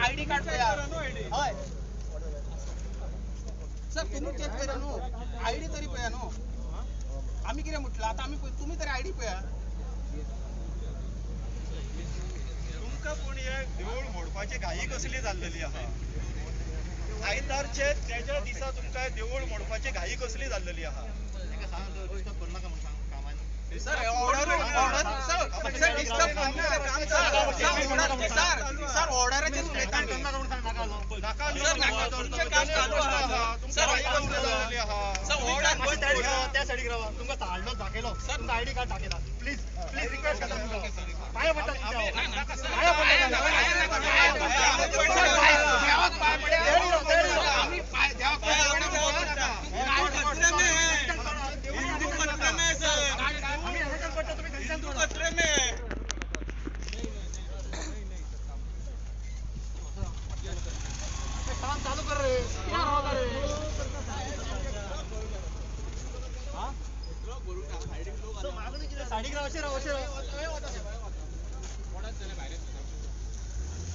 ID card पळया हय sir तुम्ही चेक करा न्हू आयडी तरी पळया न्हू आम्ही कितें म्हटलं आता आम्ही तुम्ही तरी आयडी पळया तुमका कोण हे देऊळ मोडपाची घाई कसली जाल्लेली आहा आयतारचे त्याच्या दिसा तुमका देऊळ मोडपाची घाई कसली जाल्लेली आहा डिस्टर्ब करू नका म्हणून कामान sir order sir disturb sir ऑर्डराचे उलयता नाका तुमचे काम चालू आहा सर सर ऑर्डर त्या साईडीक रावा तुमका ताळलो दाखयलो सर आयडी कार्ड दाखयला प्लीज प्लीज रिक्वेस्ट करता तुमका पाया पडटा खतरे में काम चालू कर रे क्या होगा रे हां साडी ग्राव असे राव कोणाच चले बाहेर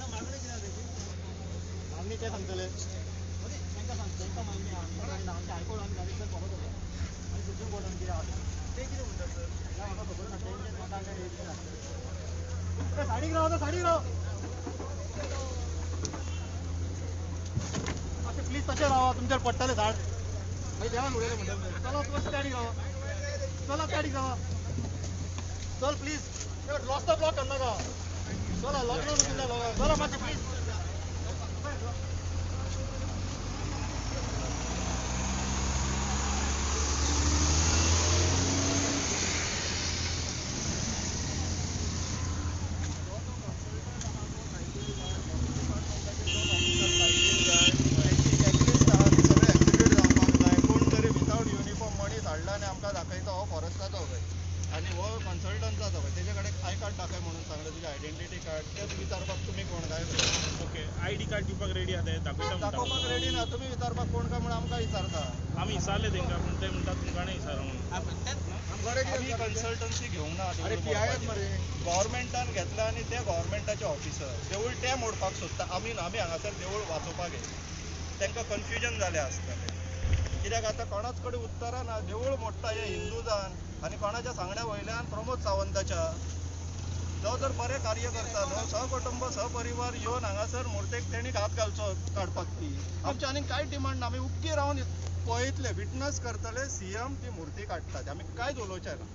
मागणी किती आहे मागणी काय सांगतले त्यांका सांगता मागणी आमच्या हायकोर्ट आणि गाडीचं फॉलो करतो आणि सुप्रीम कोर्टाने किती आहे ते किती म्हणतात सर या मला खबर नाही त्यांचे स्वतः काय साडी ग्राव असे प्लीज तसे राहा तुमच्यावर पट्टाले झाड देवा उडले म्हणतात चला तुम्ही गाडी राहा चला गाडी राहा चल प्लीज लॉस तर ब्लॉक करणार का चला लॉक चला माझे प्लीज आणि हो कन्सल्टंटचा जावं त्याच्याकडे आय कार्ड दाखय म्हणून सांगलं तुझे आयडेंटिटी कार्ड तेच विचारपाक तुम्ही कोण काय ओके आयडी कार्ड दिवपाक रेडी आहात दाखोवपाक रेडी ना तुम्ही विचारपाक कोण काय म्हणून आमकां विचारता आम्ही विचारले तेंका पण ते म्हणतात तुमकां नाही विचारा म्हणून आम्ही कन्सल्टन्सी घेवंक ना गव्हर्मेंटान घेतला आणि ते गव्हर्मेंटाचे ऑफिसर देवूळ ते मोडपाक सोदता आमी हांगासर देवूळ वाचोवपाक येयले तांकां कन्फ्युजन जालें आसतलें कित्याक आतां कोणाच कडेन उत्तरां ना देवूळ मोडटा हे हिंदूजान आणि कोणाच्या सांगण्या वयल्यान प्रमोद सावंताच्या जो जर बरें कार्य करता न्हू सहकुटुंब सहपरिवार येवन हांगासर मुर्तेक तेणी हात घालचो काडपाक ती आमची आनीक कांय डिमांड ना आमी उक्की रावन पळयतले विटनस करतले सीएम ती मुर्ती काडटात आमी कांयच उलोवचे ना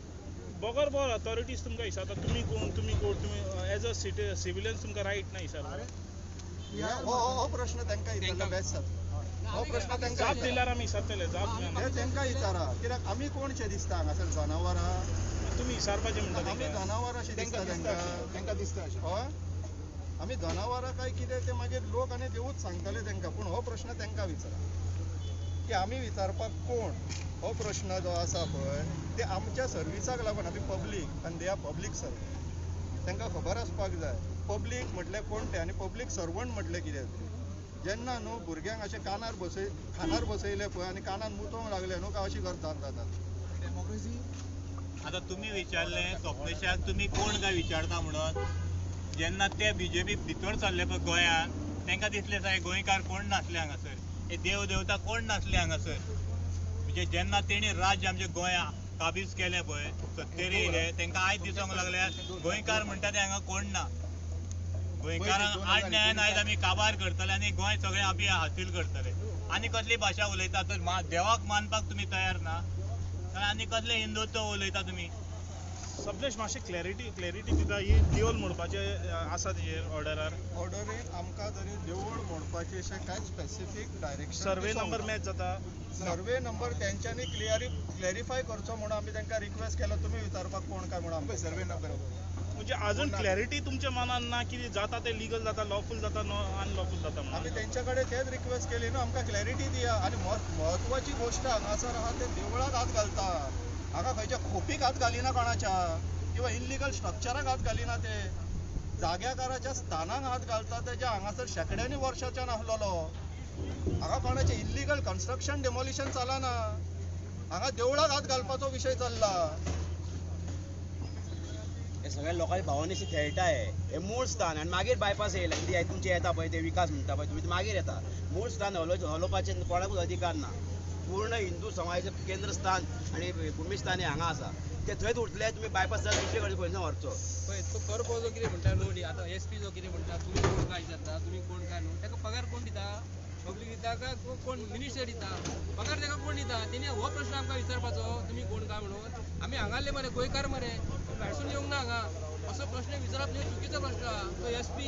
बगर बॉल अथॉरिटीज तुमकां विचारता तुमी कोण तुमी एज अ सिव्हिलियन्स तुमकां रायट ना विचारता हो प्रश्न तांकां विचारला बेस्ट जाता हो प्रश्न तांकां जाप दिल्यार आमी विचारतले जाप हे तांकां विचारा कित्याक आमी कोणशे दिसता हांगासर जनावरां तुमी विचारपाचें म्हणटा आमी जनावर अशें दिसता तांकां दिसता हय आमी जनावरां काय कितें ते मागीर लोक आनी देवूच सांगतले तांकां पूण हो प्रश्न तांकां विचारा की आमी विचारपाक कोण हो प्रश्न जो आसा पळय ते आमच्या सर्विसाक लागून आमी पब्लीक आनी दे आर पब्लीक सर्वंट तांकां खबर आसपाक जाय पब्लीक म्हटलें कोण ते आनी पब्लीक सर्वंट म्हटलें कितें जेन्ना न्हू भुरग्यांक अशें खानार बसयले पळय आनी कानान मुतोवंक लागले न्हू काय अशी गरज जाता डेमोक्रेसी आता तुम्ही विचारले स्वप्नेशाक तुम्ही कोण काय विचारता म्हणून जेन्ना ते बीजेपी भितर चालले पळय गोंयांत तांकां दिसले साय गोंयकार कोण नासले हांगासर हे देव देवता कोण नासले हांगासर म्हणजे जेन्ना तेणी राज्य आमच्या गोंया काबीज केले पळय सत्तेर येयले तांकां आयज दिसोंक लागले गोंयकार म्हणटा ते हांगा कोण ना गोंयकारांक आडण्यान आयज आमी काबार करतले आनी गोंय सगळें आमी हासील करतले आनी कसली भाशा उलयता तर देवाक मानपाक तुमी तयार ना आनी कसले हिंदुत्व उलयता तुमी सबलेश मातशें क्लॅरिटी दिता ही देवूळ मोडपाचे आसा तेजेर ऑर्डरीन आमकां जरी देवूळ मोडपाचे अशें कांय specific direction survey number match जाता सर्वे नंबर त्यांच्यानी क्लॅरिफाय करचो म्हणून आमी तांकां रिक्वेस्ट केलो तुमी विचारपाक कोण काय म्हणून आमकां सर्वे नंबर म्हणजे अजून क्लॅरिटी तुमच्या मनान ना की जाता ते लिगल जाता लॉफुल जाता अनलॉफुल जाता म्हणून आमी तेंच्याकडे तेच रिक्वेस्ट केली न्हू आमकां क्लॅरिटी दिया आनी म्हत्वाची गोश्ट हांगासर आहा ते देवळाक हात घालता हांगा खंयच्या खोपीक हात घालिना कोणाच्या किंवा इल्लिगल स्ट्रक्चराक हात घालिना ते जाग्याकाराच्या स्थानाक हात घालता तेज्या हांगासर शेकड्यांनी वर्षाच्यान आसलेलो हांगा कोणाचें इल्लिगल कन्स्ट्रक्शन डेमोलिशन चलना हांगा देवळाक हात घालपाचो विशय चल्ला हे सगळ्या लोकांच्या भावनेशी खेळटाय हे मूळ स्थान आणि मागीर बायपास येयला कितें तुमचे येता पळय ते विकास म्हणटा पळय तुमी मागीर येता मूळ स्थान हलोवपाचें कोणाकूच अधिकार ना पूर्ण हिंदू समाजाचें केंद्रस्थान आणि भूमिस्थान हे हांगा आसा ते थंयच उरतले तुमी बायपास जाल्यार दुसरे कडेन खंयच व्हरचो पळय तो करपो जो कितें म्हणटा न्हू आतां SP जो कितें म्हणटा तुमी कोण काय जाता तुमी कोण काय न्हू ताका पगार कोण दिता पब्लीक दिता काय कोण मिनिस्टर दिता पगार ताका कोण दिता तेणी हो प्रश्न आमकां विचारपाचो तुमी कोण काय म्हणून आमी हांगाले मरे गोंयकार मरे भायरसून येवंक ना हांगा असो प्रश्न विचारप न्हू चुकीचो प्रश्न आहा तो SP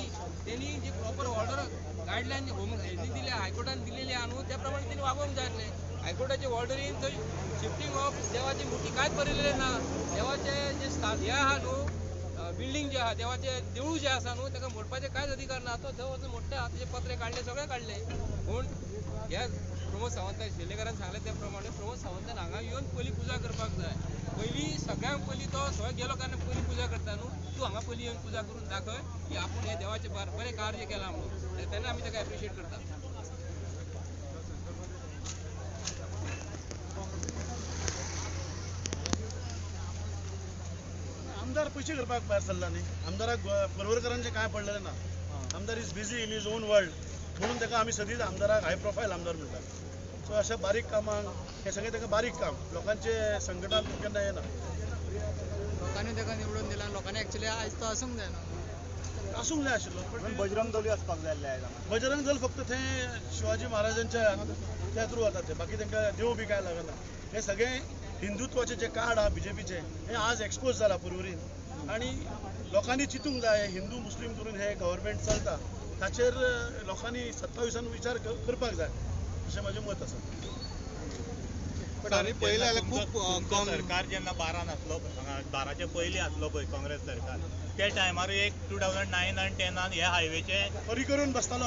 तेणी जी प्रॉपर ऑर्डर गायडलायन हेणी दिल्या हायकोर्टान दिलेली आहा न्हू त्या प्रमाणे तेणी वागोवंक जाय आसलें हायकोर्टाचे ऑर्डरीन थंय शिफ्टिंग ऑफ देवाची मुठी कांयच बरयलेलें ना देवाचे जे हे आहा न्हू बिल्डींग जे आहा देवाचे देवूळ जे आसा न्हू ताका मोडपाचे कांयच अधिकार ना तो थंय वचून मोडटा ताचे पत्रे काडले सगळे काडले पूण ह्या प्रमोद सावंत शेलेकारान सांगले त्या प्रमाणे प्रमोद सावंतान हांगा येवन पयलीं पुजा करपाक जाय पयलीं सगळ्यांक पयलीं तो सगळे गेलो कारण पयलीं पुजा करता न्हू तूं हांगा पयलीं येवन पुजा करून दाखय की आपूण हे देवाचे बरें कार्य केलां म्हणून तेन्ना आमी ताका एप्रिशिएट करता आमदार पयशे करपाक भायर सरला न्ही आमदाराक परवरकरांचें कांय पडलेलें ना आमदार is busy in is on world म्हणून ताका आमी सदींच आमदाराक हाय प्रोफायल आमदार म्हणटात सो अशा बारीक कामांक हे सगळें ताका बारीक काम लोकांचे संकटांत केन्ना येना लोकांनी ताका निवडून दिला लोकांनी एक्चुअली आयज तो आसूंक जाय ना आसूंक जाय आशिल्लो पण बजरंग दलूय आसपाक जाय आसलें आयज बजरंग दल फक्त थंय शिवाजी महाराजांच्या त्या थ्रू वतात ते बाकी तांकां देव बी काय लागना हे सगळे हिंदुत्वाचे जे कार्ड आहा BJPचे हे आज एक्सपोज जाला पुर्वरीन आणि लोकांनी चिंतूंक जाय हिंदू मुस्लीम करून हे गव्हर्मेंट चलता ताचेर लोकांनी 27 विचार करपाक जाय अशें म्हजें मत आसा पण आमी पयलें जाल्यार खूब तुमचो सरकार जेन्ना 12 आसलो 12चे पयलीं आसलो पळय काँग्रेस सरकार त्या टायमार एक 2009 आनी 10 हे हायवेचे फरी करून बसतालो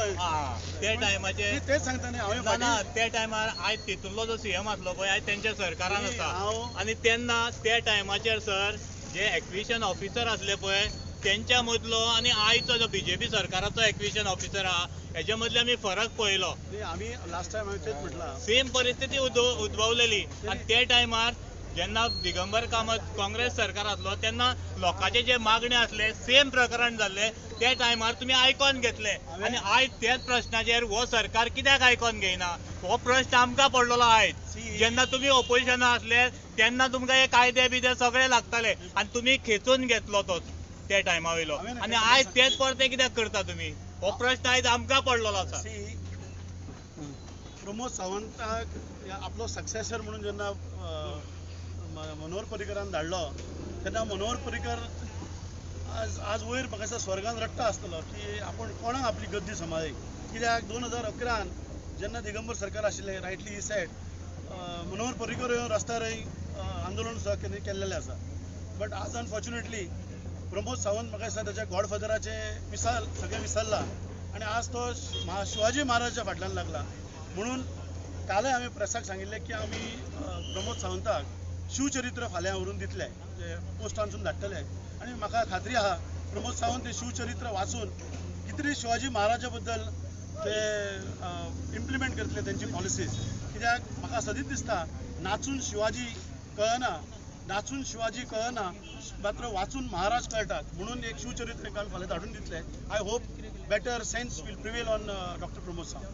त्या टायमाचे तेच सांगता न्ही हांवें ना त्या टायमार आयज तितूंतलो जो CM आसलो पळय आयज तेंच्या सरकारान आसा आनी तेन्ना त्या टायमाचेर सर जे एक्विशन ऑफिसर आसले पळय तेंच्या मदलो आनी आयचो जो BJP सरकाराचो एक्विशन ऑफिसर आहा हेच्या मदले आमी फरक पळयलो आमी लास्ट टायम हांवें तेच म्हटलां सेम परिस्थिती उद्भवलेली आनी त्या टायमार जेन्ना दिगंबर कामत काँग्रेस सरकार आसलो तेन्ना लोकांचे जे मागणे आसले सेम प्रकरण जाल्ले त्या टायमार तुमी आयकोन घेतले आनी आयज तेच प्रश्नाचेर हो सरकार कित्याक आयकोन घेयना हो प्रश्न आमकां पडलेलो आयज जेन्ना तुमी ऑपोजिशनाक आसले तेन्ना तुमकां हे कायदे बिदे सगळे लागताले आनी तुमी खेचून घेतलो तो त्या टायमा वयलो आनी आयज तेच परते कित्याक करता तुमी हो प्रश्न आयज आमकां पडलेलो आसा प्रमोद सावंताक आपलो सक्सेसर म्हणून जेन्ना मनोहर पर्रीकरान धाडलो तेन्ना मनोहर पर्रीकर आज वयर म्हाका दिसता स्वर्गान रडटा आसतलो की आपूण कोणाक आपली गद्दी सांबाळ्ळी कित्याक 2011 जेन्ना दिगंबर सरकार आशिल्लें rightly he said Manohar Parrikar रस्त्यार आंदोलन सुद्दां केल्लेलें आसा बट आज अनफॉर्च्युनेटली प्रमोद सावंत म्हाका दिसता ताच्या गॉडफादराचे मिसाल सगळें विसरला आनी आज तो शिवाजी महाराजाच्या फाटल्यान लागला म्हणून कालय हांवें प्रेसाक सांगिल्लें की आमी प्रमोद सावंताक शिवचरित्र फाल्यां व्हरून दितले जे पोस्टानसून धाडटले आनी म्हाका खात्री आहा प्रमोद सावंत तें शिवचरित्र वाचून कितें शिवाजी महाराजा बद्दल ते इम्प्लिमेंट करतले तेंची पॉलिसीज कित्याक म्हाका सदींच दिसता नाचून शिवाजी कळना मात्र वाचून महाराज कळटात म्हणून एक शिवचरित्र फाल्यां धाडून दितले I hope better sense will prevail on doctor Pramod Sawant